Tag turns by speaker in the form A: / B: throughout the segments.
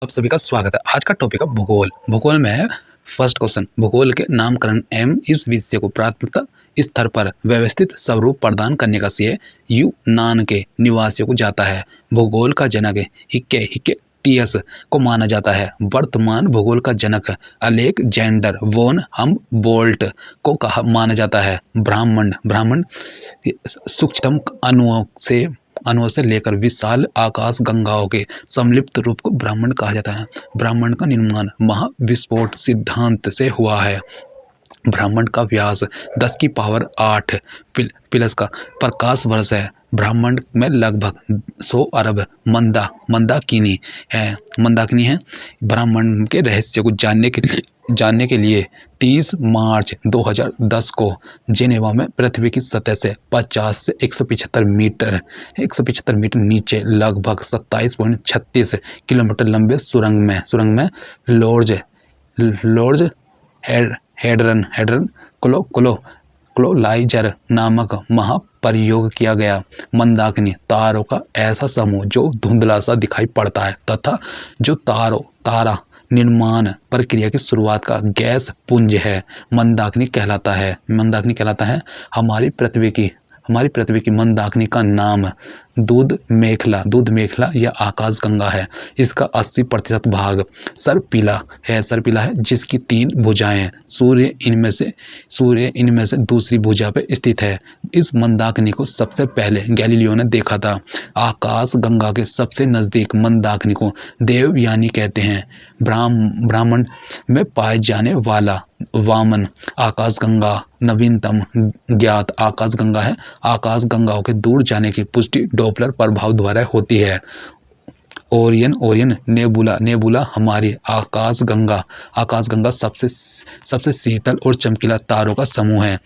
A: आप सभी का स्वागत है। आज का टॉपिक है भूगोल। भूगोल में है फर्स्ट क्वेश्चन, भूगोल के नामकरण एवं इस विषय को प्राथमिकता स्तर पर व्यवस्थित स्वरूप प्रदान करने का श्रेय यूनान के निवासियों को जाता है। भूगोल का जनक हिक्केटियस को माना जाता है। वर्तमान भूगोल का जनक अलेक्जेंडर वोन हमबोल्ट को माना जाता है। ब्राह्मण सूक्ष्मतम अणुओं से लेकर विशाल आकाश गंगाओं के सम्मिलित रूप को ब्रह्मांड कहा जाता है। ब्रह्मांड का निर्माण महाविस्फोट सिद्धांत से हुआ है। ब्रह्मांड का व्यास 10 की पावर 8 प्लस का प्रकाश वर्ष है। ब्रह्मांड में लगभग 100 अरब मंदाकिनी है। ब्रह्मांड के रहस्य को जानने के लिए 30 मार्च 2010 को जेनेवा में पृथ्वी की सतह से 50 से 175 मीटर नीचे लगभग 27.36 किलोमीटर लंबे सुरंग में लॉर्ड हेड्रन क्लोलाइजर नामक महाप्रयोग किया गया। मंदाकिनी तारों का ऐसा समूह जो धुंधला सा दिखाई पड़ता है तथा जो तारा निर्माण प्रक्रिया की शुरुआत का गैस पुंज है, मंदाकिनी कहलाता है। हमारी पृथ्वी की मंदाकिनी का नाम दूध मेखला या आकाश गंगा है। इसका 80% भाग सरपीला है जिसकी 3 भुजाएं हैं। सूर्य इनमें से दूसरी भुजा पे स्थित है। इस मंदाकिनी को सबसे पहले गैलीलियो ने देखा था। आकाश गंगा के सबसे नजदीक मंदाकिनी को देवयानी कहते हैं। ब्राह्मण में पाए जाने वाला वामन आकाशगंगा नवीनतम ज्ञात आकाशगंगा है। आकाशगंगाओं के दूर जाने की पुष्टि डॉपलर प्रभाव द्वारा होती है। ओरियन नेबुला हमारी आकाशगंगा सबसे शीतल और चमकीला तारों का समूह है।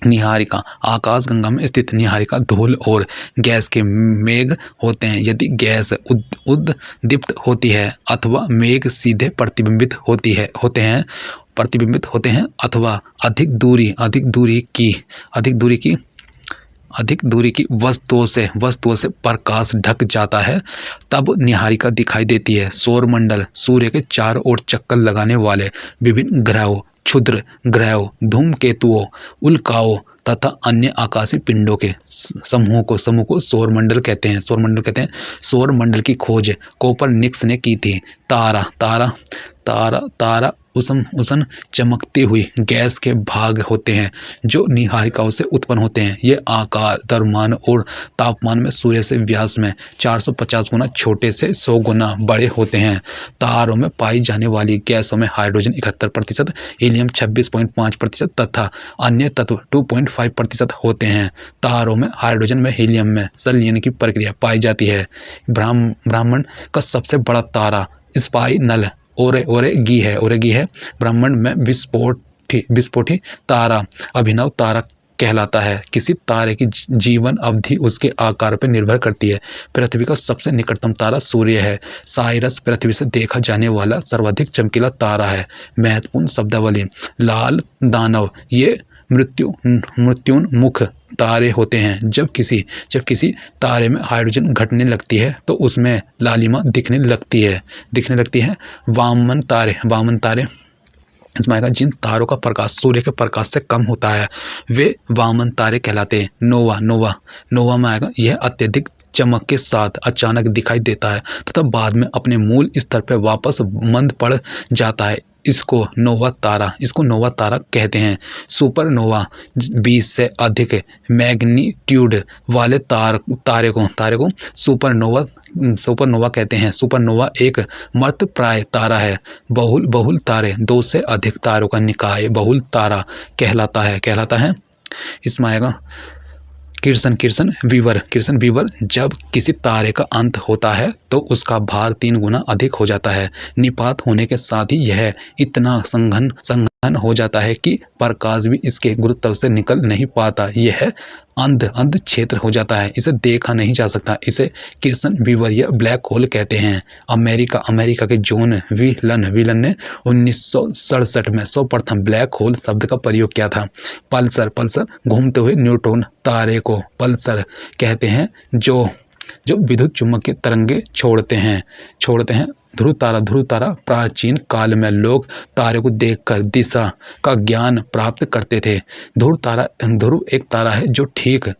A: निहारिका आकाशगंगा में स्थित निहारिका धूल और गैस के मेघ होते हैं। यदि गैस उद्दीप्त होती है अथवा मेघ सीधे प्रतिबिंबित होते हैं अथवा अधिक दूरी की वस्तुओं से प्रकाश ढक जाता है, तब निहारिका दिखाई देती है। सौरमंडल सूर्य के चारों ओर चक्कर लगाने वाले विभिन्न ग्रहों, क्षुद्र ग्रहों, धूमकेतुओं, उल्काओं तथा अन्य आकाशीय पिंडों के समूह को सौरमंडल कहते हैं। सौरमंडल की खोज कोपरनिकस ने की थी। तारा उष्ण चमकती हुई गैस के भाग होते हैं जो निहारिकाओं से उत्पन्न होते हैं। ये आकार, द्रव्यमान और तापमान में सूर्य से व्यास में 450 गुना छोटे से 100 गुना बड़े होते हैं। तारों में पाई जाने वाली गैसों में हाइड्रोजन 71%, हीलियम 26.5% तथा अन्य तत्व 2.5% होते हैं। तारों में हाइड्रोजन में हीलियम में संलयन की प्रक्रिया पाई जाती है। ब्रह्मांड का सबसे बड़ा तारा स्पाइरल ओरेगी है। ब्रह्मांड में विस्फोटी तारा अभिनव तारा कहलाता है। किसी तारे की जीवन अवधि उसके आकार पर निर्भर करती है। पृथ्वी का सबसे निकटतम तारा सूर्य है। साइरस पृथ्वी से देखा जाने वाला सर्वाधिक चमकीला तारा है। महत्वपूर्ण शब्दावली: लाल दानव, ये मृत्युन्मुख तारे होते हैं। जब किसी तारे में हाइड्रोजन घटने लगती है तो उसमें लालिमा दिखने लगती है। वामन तारे इसमें आएगा जिन तारों का प्रकाश सूर्य के प्रकाश से कम होता है, वे वामन तारे कहलाते हैं। नोवा में आएगा यह अत्यधिक चमक के साथ अचानक दिखाई देता है तथा बाद में अपने मूल स्तर पर वापस मंद पड़ जाता है। इसको नोवा तारा कहते हैं। सुपरनोवा 20 से अधिक मैग्नीट्यूड वाले तारे को सुपरनोवा कहते हैं। सुपरनोवा एक मर्तप्राय तारा है। बहुल तारे 2 से अधिक तारों का निकाय बहुल तारा कहलाता है। इसमें आएगा किर्सन वीवर जब किसी तारे का अंत होता है तो उसका भार 3 गुना अधिक हो जाता है। निपात होने के साथ ही यह इतना संघन हो जाता है कि प्रकाश भी इसके गुरुत्व से निकल नहीं पाता। यह अंध क्षेत्र हो जाता है, इसे देखा नहीं जा सकता। इसे किर्सन वीवर या ब्लैक होल कहते हैं। अमेरिका के जॉन व्हीलन ने 1967 में सर्वप्रथम ब्लैक होल शब्द का प्रयोग किया था। पल्सर घूमते हुए न्यूट्रॉन तारे को पल्सर कहते हैं जो विद्युत चुम्बकीय तरंगे छोड़ते हैं। ध्रुव तारा प्राचीन काल में लोग तारे को देखकर दिशा का ज्ञान प्राप्त करते थे। ध्रुव एक तारा है जो ठीक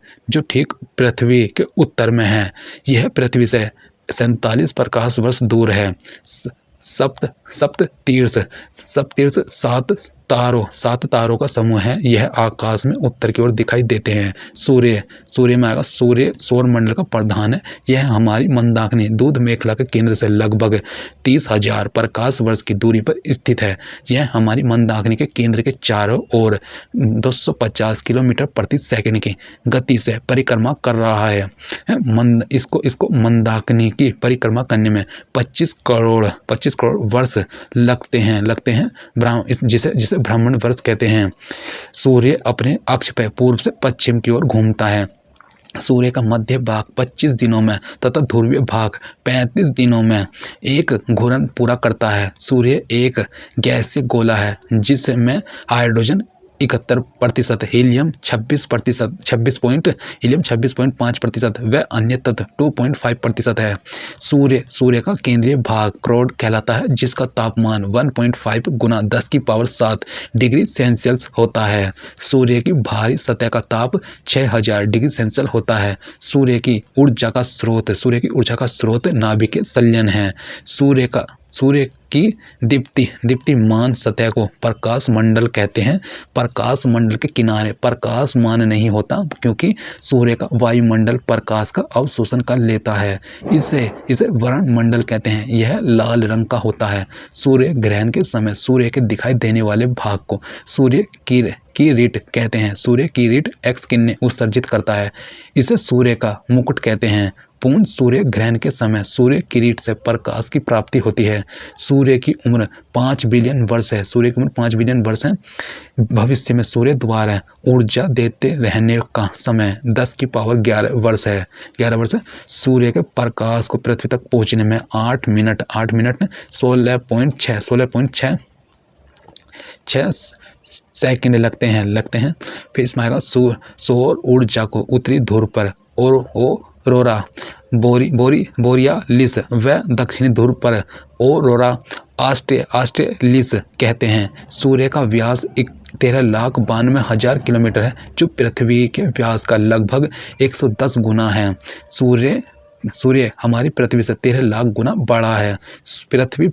A: पृथ्वी के उत्तर में है। यह पृथ्वी से 47 प्रकाश वर्ष दूर है। सप्ततीर्थ सात तारों का समूह है। यह आकाश में उत्तर की ओर दिखाई देते हैं। सूर्य में आएगा। सूर्य सौर मंडल का प्रधान है। यह हमारी मंदाकिनी दूध मेखला के केंद्र से लगभग 30,000 प्रकाश वर्ष की दूरी पर स्थित है। यह हमारी मंदाकिनी के केंद्र के चारों ओर 250 किलोमीटर प्रति सेकंड की गति से परिक्रमा कर रहा है। इसको मंदाकिनी की परिक्रमा करने में 25 करोड़ वर्ष लगते हैं जिसे ब्राह्मण वर्ष कहते हैं। सूर्य अपने अक्ष पर पूर्व से पश्चिम की ओर घूमता है। सूर्य का मध्य भाग 25 दिनों में तथा ध्रुवीय भाग 35 दिनों में एक घूर्णन पूरा करता है। सूर्य एक गैसीय गोला है जिसमें हाइड्रोजन 71%, हीलियम 26.5% व अन्य तत्व 2.5% है। सूर्य का केंद्रीय भाग क्रोड कहलाता है जिसका तापमान 1.5 गुना 10 की पावर 7 डिग्री सेल्सियस होता है। सूर्य की बाहरी सतह का ताप 6000 डिग्री सेल्सियस होता है। सूर्य की ऊर्जा का स्रोत नाभिकीय संलयन है। सूर्य की दीप्तिमान सतह को प्रकाश मंडल कहते हैं। प्रकाश मंडल के किनारे प्रकाशमान नहीं होता क्योंकि सूर्य का वायुमंडल प्रकाश का अवशोषण कर लेता है। इसे वर्ण मंडल कहते हैं। यह लाल रंग का होता है। सूर्य ग्रहण के समय सूर्य के दिखाई देने वाले भाग को सूर्य किरीट कहते हैं। सूर्य किरीट एक्स किरणें उत्सर्जित करता है। इसे सूर्य का मुकुट कहते हैं। पूर्ण सूर्य ग्रहण के समय सूर्य किरीट से प्रकाश की प्राप्ति होती है। सूर्य की उम्र 5 बिलियन वर्ष है। भविष्य में सूर्य द्वारा ऊर्जा देते रहने का समय 10 की पावर 11 वर्ष है। सूर्य के प्रकाश को पृथ्वी तक पहुंचने में 8 मिनट 16.6 सेकंड लगते हैं। फिर इसमें आएगा सौर ऊर्जा को उत्तरी ध्रुव पर औरोरा बोरियालिस व दक्षिणी ध्रुव पर औरोरा ऑस्ट्रेलिस कहते हैं। सूर्य का व्यास 13,92,000 किलोमीटर है जो पृथ्वी के व्यास का लगभग 110 गुना है। सूर्य हमारी पृथ्वी से 13 लाख गुना बड़ा है। पृथ्वी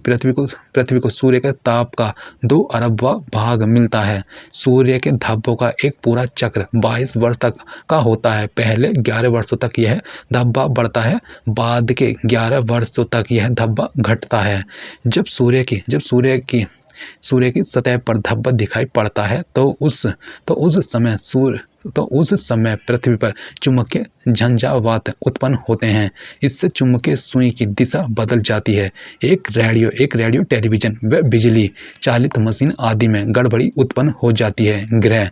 A: को सूर्य के ताप का 2 अरबवां भाग मिलता है। सूर्य के धब्बों का एक पूरा चक्र 22 वर्ष तक का होता है। पहले 11 वर्षों तक यह धब्बा बढ़ता है, बाद के 11 वर्षों तक यह धब्बा घटता है। जब सूर्य की सतह पर धब्बा दिखाई पड़ता है तो उस समय पृथ्वी पर चुंबकीय झंझावात उत्पन्न होते हैं। इससे चुंबकीय सुई की दिशा बदल जाती है। एक रेडियो टेलीविजन व बिजली चालित मशीन आदि में गड़बड़ी उत्पन्न हो जाती है। ग्रह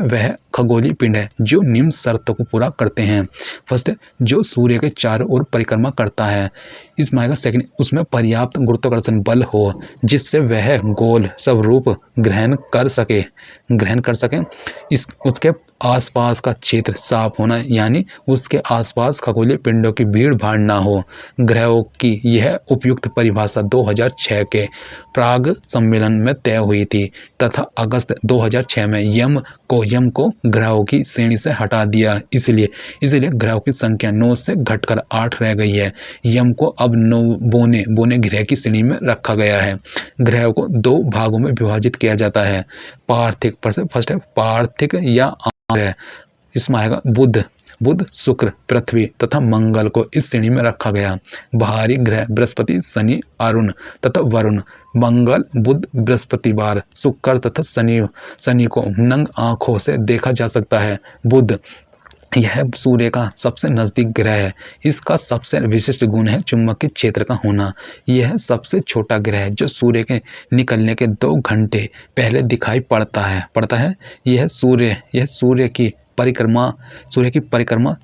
A: वह खगोलीय पिंड है जो निम्न शर्तों को पूरा करते हैं। फर्स्ट, जो सूर्य के चारों ओर परिक्रमा करता है। इसमें आएगा सेकंड, उसमें पर्याप्त गुरुत्वाकर्षण बल हो जिससे वह गोल स्वरूप ग्रहण कर सके। उसके आसपास का क्षेत्र साफ होना, यानी उसके आसपास खगोलीय पिंडों की भीड़ भाड़ ना हो। ग्रहों की यह उपयुक्त परिभाषा 2006 के प्राग सम्मेलन में तय हुई थी तथा अगस्त 2006 में यम को ग्रहों की श्रेणी से हटा दिया। इसलिए ग्रहों की संख्या 9 से घटकर 8 रह गई है। यम को अब 9 बोने ग्रह की श्रेणी में रखा गया है। ग्रहों को 2 भागों में विभाजित किया जाता है। पार्थिव या ग्रह, इसमें आएगा बुध, शुक्र, पृथ्वी तथा मंगल को इस श्रेणी में रखा गया। बाहरी ग्रह बृहस्पति, शनि, अरुण तथा वरुण। मंगल, बुध, बृहस्पतिवार, शुक्र तथा शनि को नंग आंखों से देखा जा सकता है। बुध यह सूर्य का सबसे नज़दीक ग्रह है। इसका सबसे विशिष्ट गुण है चुंबकीय क्षेत्र का होना। यह सबसे छोटा ग्रह है जो सूर्य के निकलने के 2 घंटे पहले दिखाई पड़ता है। यह सूर्य की परिक्रमा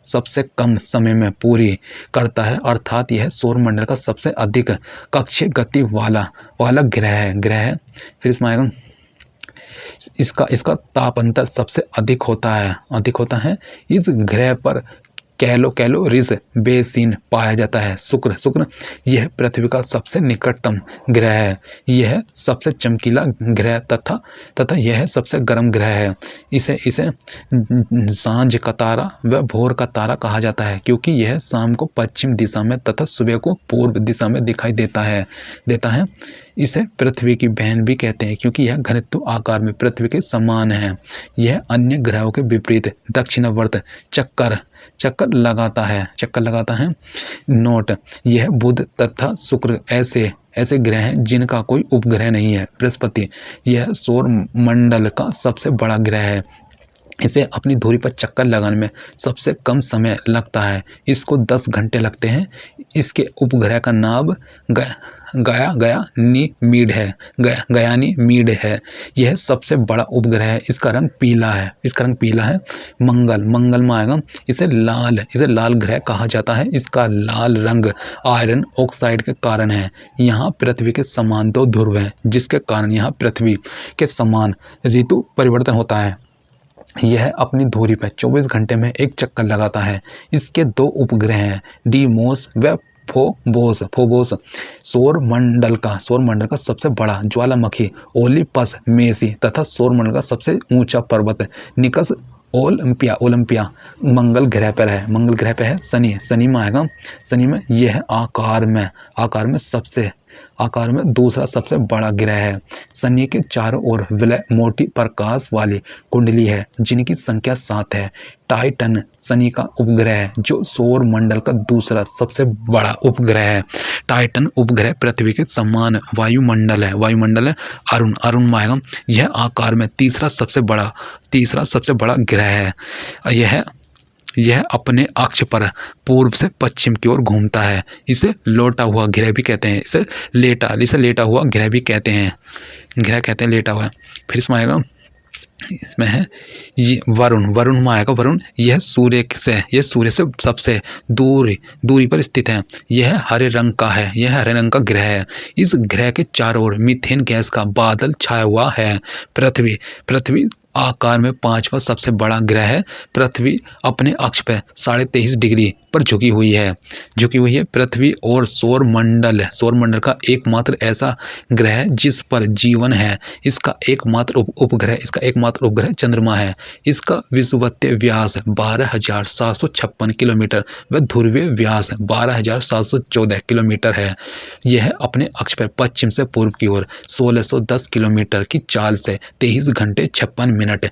A: सबसे कम समय में पूरी करता है, अर्थात यह सौरमंडल का सबसे अधिक कक्षीय गति वाला ग्रह है। फिर इसमें आएगा इसका ताप अंतर सबसे अधिक होता है। इस ग्रह पर कैलोरीज बेसिन पाया जाता है। शुक्र यह पृथ्वी का सबसे निकटतम ग्रह है। यह सबसे चमकीला ग्रह तथा यह सबसे गर्म ग्रह है। इसे सांझ का तारा व भोर का तारा कहा जाता है, क्योंकि यह शाम को पश्चिम दिशा में तथा सुबह को पूर्व दिशा में दिखाई देता है। इसे पृथ्वी की बहन भी कहते हैं, क्योंकि यह घनत्व आकार में पृथ्वी के समान है। यह अन्य ग्रहों के विपरीत दक्षिणावर्त चक्कर लगाता है। नोट: यह बुध तथा शुक्र ऐसे ग्रह हैं जिनका कोई उपग्रह नहीं है। बृहस्पति यह सौर मंडल का सबसे बड़ा ग्रह है। इसे अपनी धुरी पर चक्कर लगाने में सबसे कम समय लगता है, इसको 10 घंटे लगते हैं। इसके उपग्रह का नाम गयानीमीड है। यह सबसे बड़ा उपग्रह है। इसका रंग पीला है। मंगल में आएगा। इसे लाल ग्रह कहा जाता है। इसका लाल रंग आयरन ऑक्साइड के कारण है। यहाँ पृथ्वी के समान 2 ध्रुव हैं, जिसके कारण यहाँ पृथ्वी के समान ऋतु परिवर्तन होता है। यह अपनी धुरी पर 24 घंटे में एक चक्कर लगाता है। इसके 2 उपग्रह हैं, डीमोस व फोबोस। सौर मंडल का सबसे बड़ा ज्वालामुखी ओलिपस मेसी तथा सौर मंडल का सबसे ऊंचा पर्वत निकस ओलंपिया मंगल ग्रह पर है। शनि में आएगा। शनि में यह आकार में दूसरा सबसे बड़ा ग्रह है। शनि के चारों ओर विलय मोटी प्रकाश वाली कुंडली है, जिनकी संख्या 7 है। टाइटन शनि का उपग्रह है, जो सौर मंडल का दूसरा सबसे बड़ा उपग्रह है। टाइटन उपग्रह पृथ्वी के समान वायुमंडल है। अरुण में आएगा। यह आकार में तीसरा सबसे बड़ा ग्रह है। यह अपने अक्ष पर पूर्व से पश्चिम की ओर घूमता है। इसे लौटा हुआ ग्रह भी कहते हैं। इसे लेटा हुआ ग्रह भी कहते हैं। लेटा हुआ। फिर इसमें आएगा, इसमें है ये वरुण में आएगा। वरुण यह सूर्य से सबसे दूरी पर स्थित है। यह हरे रंग का ग्रह है। इस ग्रह के चारों ओर मीथेन गैस का बादल छाया हुआ है। पृथ्वी आकार में 5वां सबसे बड़ा ग्रह है। पृथ्वी अपने अक्ष पर 23.5 डिग्री पर झुकी हुई है। पृथ्वी और सौर मंडल का एकमात्र ऐसा ग्रह है जिस पर जीवन है। इसका एकमात्र उपग्रह चंद्रमा है। इसका विषुवतीय व्यास 12,756 किलोमीटर व ध्रुवीय व्यास 12,714 किलोमीटर है। यह अपने अक्ष पर पश्चिम से पूर्व की ओर 1610 किलोमीटर की चाल से 23 घंटे 56 मिनट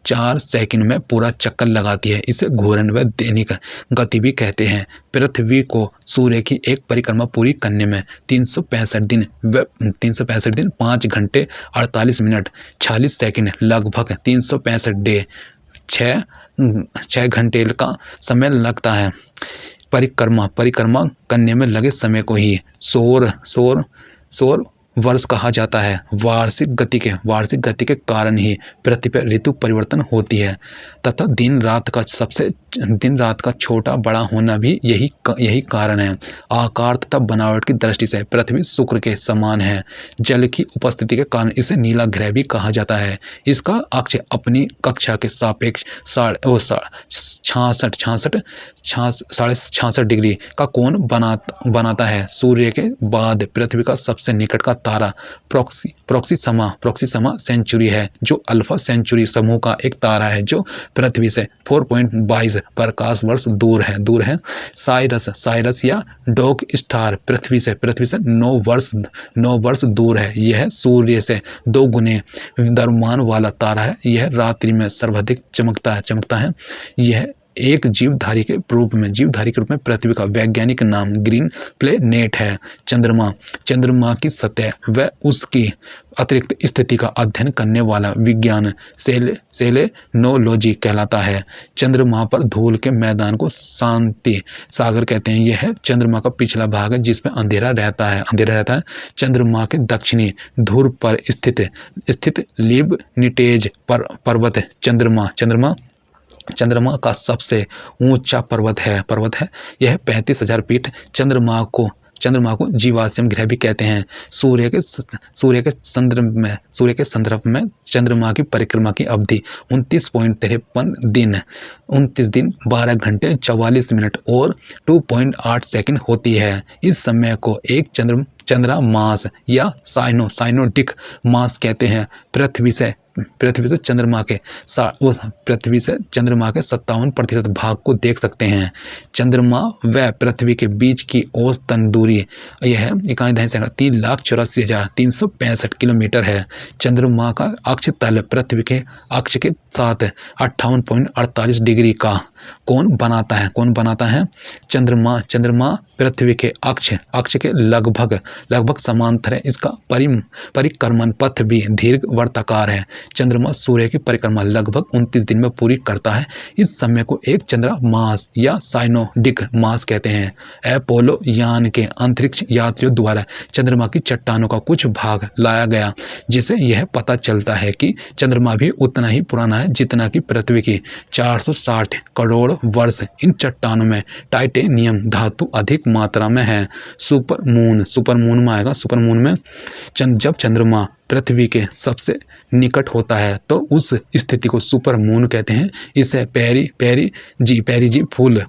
A: 4 सेकंड में पूरा चक्कर लगाती है। इसे घूर्णन व दैनिक गति भी कहते हैं। पृथ्वी को सूर्य की एक परिक्रमा पूरी करने में 365 दिन 5 घंटे 48 मिनट 46 सेकंड लगभग 365 डे 6 घंटे का समय लगता है। परिक्रमा करने में लगे समय को ही सौर वर्ष कहा जाता है। वार्षिक गति के कारण ही पृथ्वी पर ऋतु परिवर्तन होती है तथा दिन रात का छोटा बड़ा होना भी यही कारण है। आकार तथा बनावट की दृष्टि से पृथ्वी शुक्र के समान है। जल की उपस्थिति के कारण इसे नीला ग्रह भी कहा जाता है। इसका अक्ष अपनी कक्षा के सापेक्ष 66 डिग्री का कोण बनाता है। सूर्य के बाद पृथ्वी का सबसे निकट का तारा प्रोक्सिमा सेंचुरी है, जो अल्फा सेंचुरी समूह का एक तारा है, जो पृथ्वी से 4.22 प्रकाश वर्ष दूर है। साइरस या डॉग स्टार पृथ्वी से 9 वर्ष दूर है। यह सूर्य से 2 गुने द्रव्यमान वाला तारा है। यह रात्रि में सर्वाधिक चमकता है। यह एक जीवधारी के रूप में पृथ्वी का वैज्ञानिक नाम ग्रीन प्लेनेट है। चंद्रमा की सतह व उसकी अतिरिक्त स्थिति का अध्ययन करने वाला विज्ञान सेलेनोलॉजी कहलाता है। चंद्रमा पर धूल के मैदान को शांति सागर कहते हैं। यह चंद्रमा का पिछला भाग है जिसमें अंधेरा रहता है। चंद्रमा के दक्षिणी ध्रुव पर स्थित लिबनिटेज पर्वत चंद्रमा का सबसे ऊंचा पर्वत है। यह 35,000 फीट चंद्रमा को चंद्रमा को जीवाश्म ग्रह भी कहते हैं। सूर्य के संदर्भ में चंद्रमा की परिक्रमा की अवधि 29.53 दिन 12 घंटे 44 मिनट और 2.8 सेकंड होती है। इस समय को एक चंद्रा मास या साइनोडिक मास कहते हैं। पृथ्वी से चंद्रमा के 57% भाग को देख सकते हैं। चंद्रमा व पृथ्वी के बीच की औसतन दूरी यह 3,84,365 किलोमीटर है। चंद्रमा का अक्ष तल पृथ्वी के अक्ष के साथ 58.48 डिग्री का कोण बनाता है। चंद्रमा पृथ्वी के अक्ष के लगभग समांतर है। इसका परिक्रमण पथ भी दीर्घवृत्ताकार है। चंद्रमा सूर्य की परिक्रमा लगभग 29 दिन में पूरी करता है। इस समय को एक चंद्रा मास या साइनोडिक मास कहते हैं। अपोलो यान के अंतरिक्ष यात्रियों द्वारा चंद्रमा की चट्टानों का कुछ भाग लाया गया, जिसे यह पता चलता है कि चंद्रमा भी उतना ही पुराना है जितना कि पृथ्वी की 460 करोड़ वर्ष। इन चट्टानों में टाइटेनियम धातु अधिक मात्रा में है। सुपरमून में आएगा। सुपरमून में जब चंद्रमा पृथ्वी के सबसे निकट होता है तो उस स्थिति को सुपर मून कहते हैं। इसे पेरिजी फुल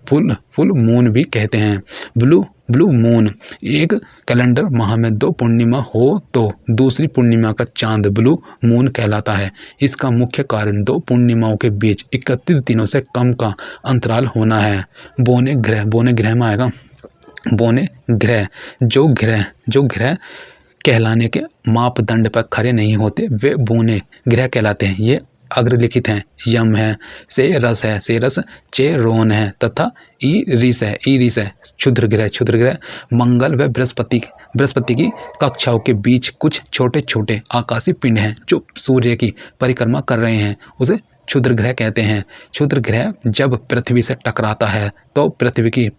A: मून भी कहते हैं। ब्लू मून एक कैलेंडर माह में 2 पूर्णिमा हो तो दूसरी पूर्णिमा का चांद ब्लू मून कहलाता है। इसका मुख्य कारण 2 पूर्णिमाओं के बीच 31 दिनों से कम का अंतराल होना है। बौने ग्रह में आएगा। बौने ग्रह जो ग्रह कहलाने के मापदंड पर खरे नहीं होते वे बौने ग्रह कहलाते हैं। ये अग्रलिखित हैं। यम है, सेरस चेरोन है तथा ईरिस है क्षुद्र ग्रह मंगल व बृहस्पति की कक्षाओं के बीच कुछ छोटे छोटे आकाशीय पिंड हैं जो सूर्य की परिक्रमा कर रहे हैं, उसे क्षुद्र ग्रह कहते हैं। क्षुद्र ग्रह जब पृथ्वी से टकराता है तो पृथ्वी की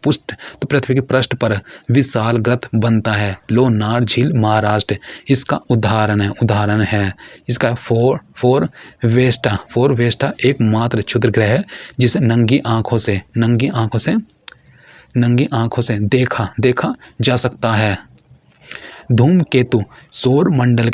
A: पृष्ठ पर विशाल गर्त बनता है। लोनार झील महाराष्ट्र इसका उदाहरण है। इसका फोर वेस्टा एकमात्र क्षुद्र ग्रह है जिसे नंगी आंखों से देखा जा सकता है। धूमकेतु सौर मंडल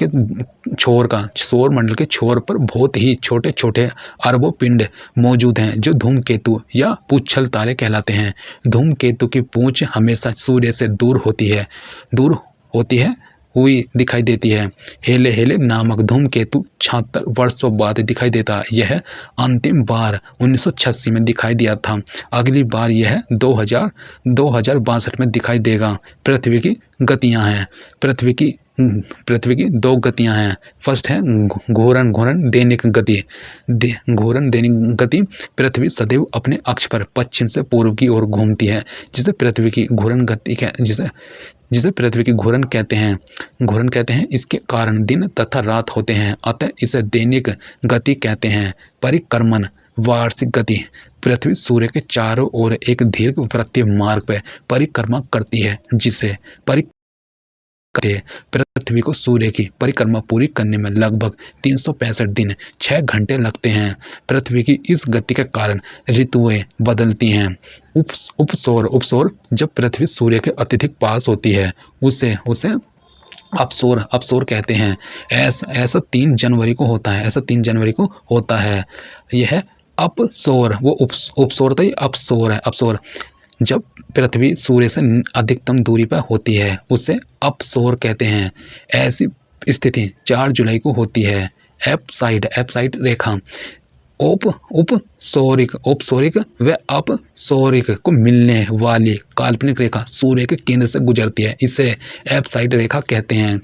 A: के छोर पर बहुत ही छोटे छोटे अरबों पिंड मौजूद हैं जो धूमकेतु या पुच्छल तारे कहलाते हैं। धूमकेतु की पूंछ हमेशा सूर्य से दूर होती है हुई दिखाई देती है। हेले नामक धूमकेतु 76 वर्षों बाद दिखाई देता है। यह अंतिम बार 1986 में दिखाई दिया था। अगली बार यह 2062 में दिखाई देगा। पृथ्वी की गतियां हैं। पृथ्वी की 2 गतियां हैं। फर्स्ट है घूर्णन दैनिक गति। पृथ्वी सदैव अपने अक्ष पर पश्चिम से पूर्व की ओर घूमती है, जिसे पृथ्वी की घूर्णन कहते हैं। इसके कारण दिन तथा रात होते हैं, अतः इसे दैनिक गति कहते हैं। परिक्रमण वार्षिक गति। पृथ्वी सूर्य के चारों ओर एक दीर्घवृत्तीय मार्ग पर परिक्रमा करती है, जिसे पृथ्वी को सूर्य की परिक्रमा पूरी करने में लगभग 365 दिन 6 घंटे लगते हैं। पृथ्वी की इस गति के कारण ऋतुएं बदलती हैं। उपसौर जब पृथ्वी सूर्य के अत्यधिक पास होती है उसे अपसौर कहते हैं। ऐसा 3 जनवरी को होता है। यह अपसौर वो उपसौर था, अपसौर है। अपसौर जब पृथ्वी सूर्य से अधिकतम दूरी पर होती है उसे अपसौर कहते हैं। ऐसी स्थिति 4 जुलाई को होती है। एपसाइड रेखा औपसौरिक व अपसौरिक को मिलने वाली काल्पनिक रेखा सूर्य के केंद्र से गुजरती है। इसे एपसाइड रेखा कहते हैं।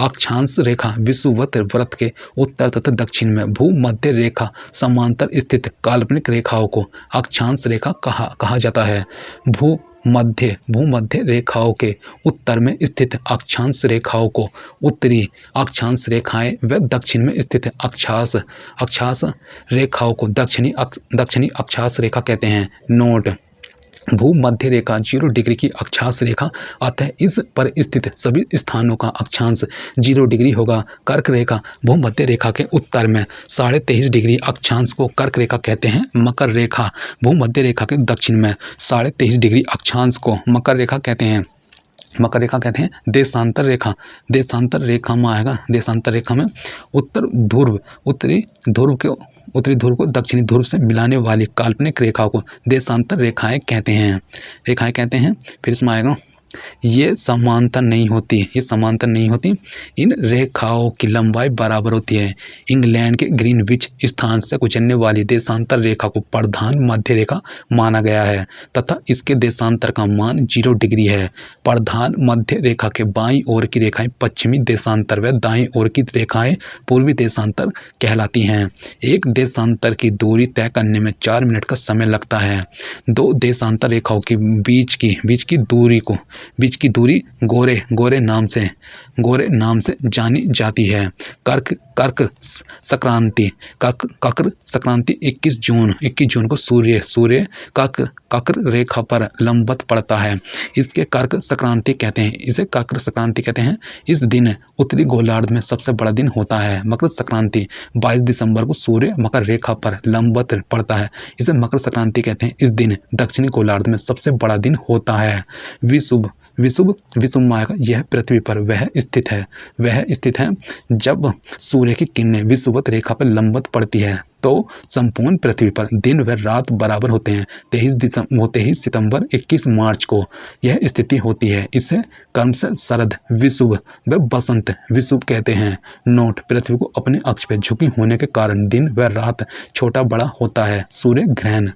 A: अक्षांश रेखा विषुवत वृत्त के उत्तर तथा दक्षिण में भूमध्य रेखा समांतर स्थित काल्पनिक रेखाओं को अक्षांश रेखा कहा जाता है। भूमध्य रेखाओं के उत्तर में स्थित अक्षांश रेखाओं को उत्तरी अक्षांश रेखाएं व दक्षिण में स्थित अक्षांश रेखाओं को दक्षिणी अक्षांश रेखा कहते हैं। नोट: भूमध्य रेखा 0 डिग्री की अक्षांश रेखा, अतः इस पर स्थित सभी स्थानों का अक्षांश 0 डिग्री होगा। कर्क रेखा भूमध्य रेखा के उत्तर में 23.5 डिग्री अक्षांश को कर्क रेखा कहते हैं। मकर रेखा भूमध्य रेखा के दक्षिण में 23.5 डिग्री अक्षांश को मकर रेखा कहते हैं। मकर रेखा कहते हैं देशांतर रेखा। देशांतर रेखा में आएगा, देशांतर रेखा में उत्तरी ध्रुव को दक्षिणी ध्रुव से मिलाने वाली काल्पनिक रेखा को देशांतर रेखाएं कहते हैं। फिर इसमें आएगा ये समांतर नहीं होती, इन रेखाओं की लंबाई बराबर होती है। इंग्लैंड के ग्रीनविच स्थान से गुजरने वाली देशांतर रेखा को प्रधान मध्य रेखा माना गया है तथा इसके देशांतर का मान 0 डिग्री है। प्रधान मध्य रेखा के बाईं ओर की रेखाएं पश्चिमी देशांतर व दाईं ओर की रेखाएं पूर्वी देशांतर कहलाती हैं। एक देशांतर की दूरी तय करने में 4 मिनट का समय लगता है। दो देशांतर रेखाओं के बीच की दूरी गोरे नाम से जानी जाती है। कर्क संक्रांति 21 जून को सूर्य कर्क रेखा पर लंबवत पड़ता है। इसे कर्क संक्रांति कहते हैं। इस दिन उत्तरी गोलार्ध में सबसे बड़ा दिन होता है। मकर संक्रांति 22 दिसंबर को सूर्य मकर रेखा पर लंबवत पड़ता है। इसे मकर संक्रांति कहते हैं। इस दिन दक्षिणी गोलार्ध में सबसे बड़ा दिन होता है। विषुव मार्ग यह पृथ्वी पर वह स्थित है जब सूर्य की किरणें विषुवत रेखा पर लंबवत पड़ती है तो संपूर्ण पृथ्वी पर दिन व रात बराबर होते हैं। 23 सितंबर 21 मार्च को यह स्थिति होती है। इसे कर्म से शरद विषुव व बसंत विषुव कहते हैं। नोट: पृथ्वी को अपने अक्ष पर झुकी होने के कारण दिन व रात छोटा बड़ा होता है। सूर्य ग्रहण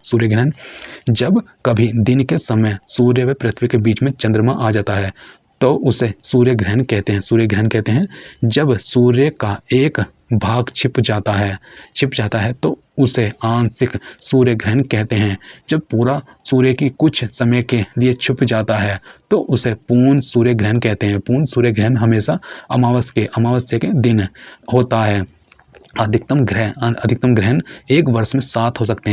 A: जब कभी दिन के समय सूर्य व पृथ्वी के बीच में चंद्रमा आ जाता है तो उसे सूर्य ग्रहण कहते हैं। जब सूर्य का एक भाग छिप जाता है तो उसे आंशिक सूर्य ग्रहण कहते हैं। जब पूरा सूर्य की कुछ समय के लिए छुप जाता है तो उसे पूर्ण सूर्य ग्रहण कहते हैं। पूर्ण सूर्य ग्रहण हमेशा अमावस्या के दिन होता है। अधिकतम ग्रहण एक वर्ष में 7 हो सकते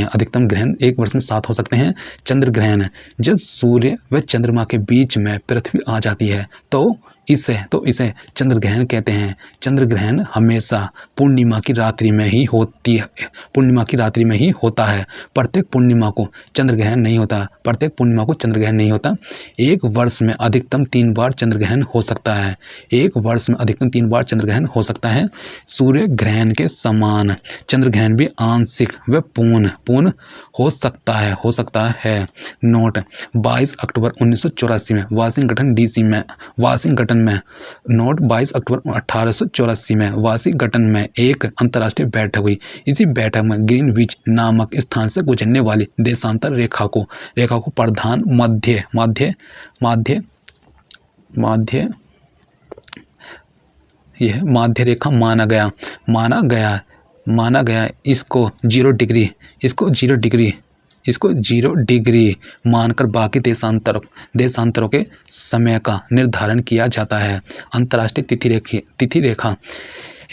A: हैं। चंद्र ग्रहण जब सूर्य व चंद्रमा के बीच में पृथ्वी आ जाती है तो इसे चंद्र ग्रहण कहते हैं। चंद्र ग्रहण हमेशा पूर्णिमा की रात्रि में ही होता है। प्रत्येक पूर्णिमा को चंद्र ग्रहण नहीं होता। एक वर्ष में अधिकतम 3 बार चंद्र ग्रहण हो सकता है। सूर्य ग्रहण के समान चंद्र ग्रहण भी आंशिक व पूर्ण हो सकता है। नोट: 22 अक्टूबर 1984 में वाशिंगटन में 1884 में एक अंतर्राष्ट्रीय बैठक हुई। इसी बैठक में ग्रीनविच नामक स्थान से गुजरने वाली देशांतर रेखा को प्रधान माध्य रेखा माना गया। इसको 0 डिग्री मानकर बाकी देशांतरों के समय का निर्धारण किया जाता है। अंतर्राष्ट्रीय तिथि रेखा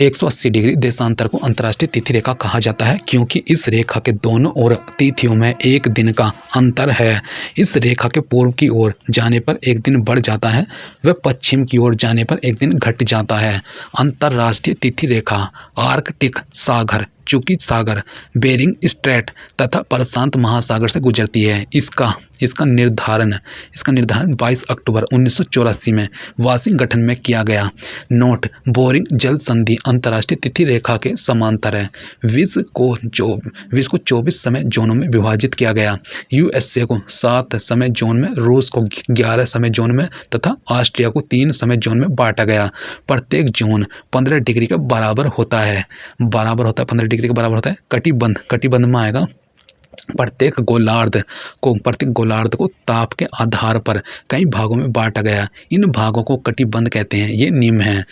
A: 180 डिग्री देशांतर को अंतर्राष्ट्रीय तिथि रेखा कहा जाता है क्योंकि इस रेखा के दोनों ओर तिथियों में 1 दिन का अंतर है। इस रेखा के पूर्व की ओर जाने पर 1 दिन बढ़ जाता है व पश्चिम की ओर जाने पर 1 दिन घट जाता है। अंतर्राष्ट्रीय तिथि रेखा आर्कटिक सागर, चुकी सागर, बेरिंग स्ट्रेट तथा प्रशांत महासागर से गुजरती है। इसका निर्धारण 22 अक्टूबर 1984 में वाशिंगटन में किया गया। नोट: बोरिंग जल संधि अंतर्राष्ट्रीय तिथि रेखा के समांतर है। विश्व को 24 समय जोनों में विभाजित किया गया। यूएसए को 7 समय जोन में, रूस को 11 समय जोन में तथा ऑस्ट्रिया को 3 समय जोन में बांटा गया। प्रत्येक जोन 15 डिग्री के बराबर होता है। 15 डिग्री के बराबर होता है। कटिबंध में आएगा। प्रत्येक गोलार्ध को ताप के आधार पर कई भागों में बांटा गया। इन भागों को कटिबंध कहते हैं। ये निम्न हैं: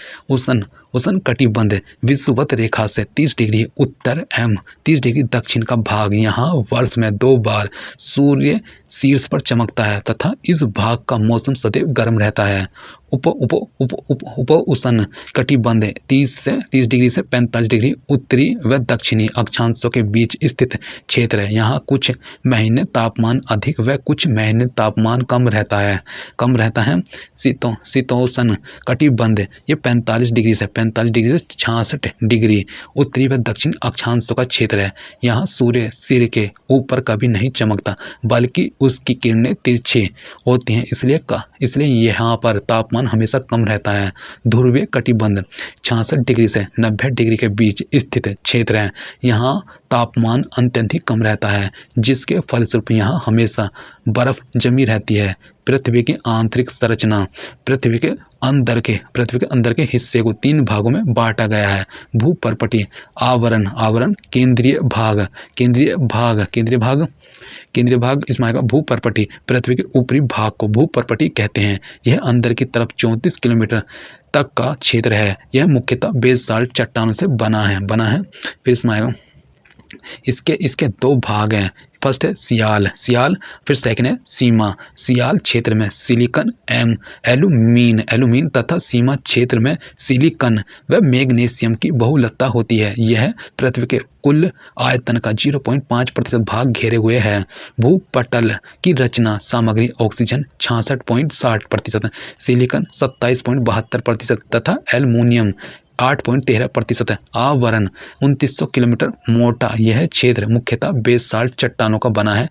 A: उष्ण कटिबंध विषुवत रेखा से 30 डिग्री उत्तर एवं 30 डिग्री दक्षिण का भाग। यहाँ वर्ष में 2 बार सूर्य शीर्ष पर चमकता है तथा इस भाग का मौसम सदैव गर्म रहता है। उप उप उप उप उप उष्ण कटिबंध 30 डिग्री से 45 डिग्री उत्तरी व दक्षिणी अक्षांशों के बीच स्थित क्षेत्र है। यहाँ कुछ महीने तापमान अधिक व कुछ महीने तापमान कम रहता है। शीतोष्ण कटिबंध ये 45 डिग्री से 66 डिग्री उत्तरी व दक्षिण अक्षांशों का क्षेत्र है। यहाँ सूर्य सिर के ऊपर कभी नहीं चमकता बल्कि उसकी किरणें तिरछी होती हैं, इसलिए यहाँ पर तापमान हमेशा कम रहता है। ध्रुवीय कटिबंध 66 डिग्री से 90 डिग्री के बीच स्थित क्षेत्र है। यहाँ तापमान अत्यधिक कम रहता है, जिसके फलस्वरूप यहाँ हमेशा बर्फ जमी रहती है। पृथ्वी की आंतरिक संरचना पृथ्वी के अंदर के हिस्से को 3 भागों में बांटा गया है। भूपर्पटी आवरण केंद्रीय भाग इसमें आएगा। भूपर्पटी पृथ्वी के ऊपरी भाग को भूपर्पटी कहते हैं। यह अंदर की तरफ 34 किलोमीटर तक का क्षेत्र है। यह मुख्यतः बेसाल्ट चट्टानों से बना है। फिर इसमें आएगा इसके 2 भाग हैं। फर्स्ट है सियाल, फिर सेकंड है सीमा। सियाल क्षेत्र में सिलिकॉन एल्यूमीन तथा सीमा क्षेत्र में सिलिकॉन व मैग्नीशियम की बहुलता होती है। यह पृथ्वी के कुल आयतन का 0.5% भाग घेरे हुए है। भूपटल की रचना सामग्री ऑक्सीजन 66.60%, सिलिकॉन 27.72% तथा एल्युमिनियम 8.13% है। आवरण 2900 किलोमीटर मोटा। यह क्षेत्र मुख्यतः बेसाल्ट चट्टानों का बना है।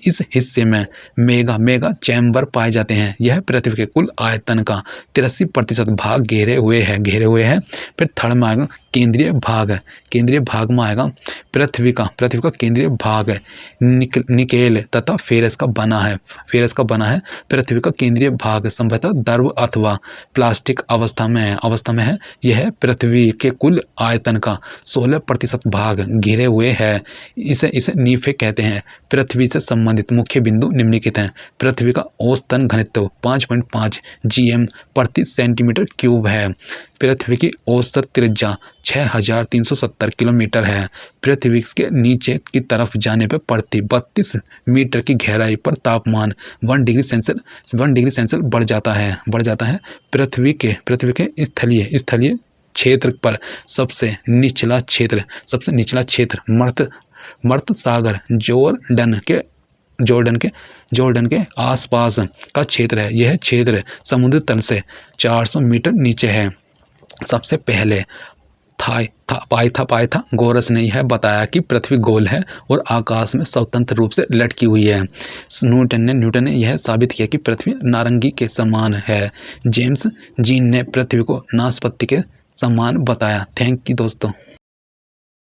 A: इस हिस्से में मेगा चैम्बर पाए जाते हैं। यह पृथ्वी के कुल आयतन का 83% भाग घेरे हुए है। फिर थर्ड में आएगा केंद्रीय भाग में आएगा पृथ्वी का केंद्रीय भाग निकेल तथा फेरस का बना है। पृथ्वी का केंद्रीय भाग संभवतः द्रव अथवा प्लास्टिक अवस्था में है। यह पृथ्वी के कुल आयतन का 16% भाग घिरे हुए है। इसे नीफे कहते हैं। पृथ्वी से संबंधित मुख्य बिंदु निम्नलिखित हैं। पृथ्वी का औसतन घनत्व 5.5 GM प्रति सेंटीमीटर क्यूब है। पृथ्वी की औसत त्रिज्या 6370 किलोमीटर है। पृथ्वी के नीचे की तरफ जाने पर प्रति 32 मीटर की गहराई पर तापमान 1 डिग्री सेल्सियस बढ़ जाता है। पृथ्वी के स्थलीय क्षेत्र पर सबसे निचला क्षेत्र मर्त सागर जॉर्डन के आसपास का क्षेत्र है। यह क्षेत्र समुद्र तल से 400 मीटर नीचे है। सबसे पहले पाइथागोरस ने यह बताया कि पृथ्वी गोल है और आकाश में स्वतंत्र रूप से लटकी हुई है। न्यूटन ने यह साबित किया कि पृथ्वी नारंगी के समान है। जेम्स जीन ने पृथ्वी को नाशपाती के समान बताया। थैंक यू दोस्तों।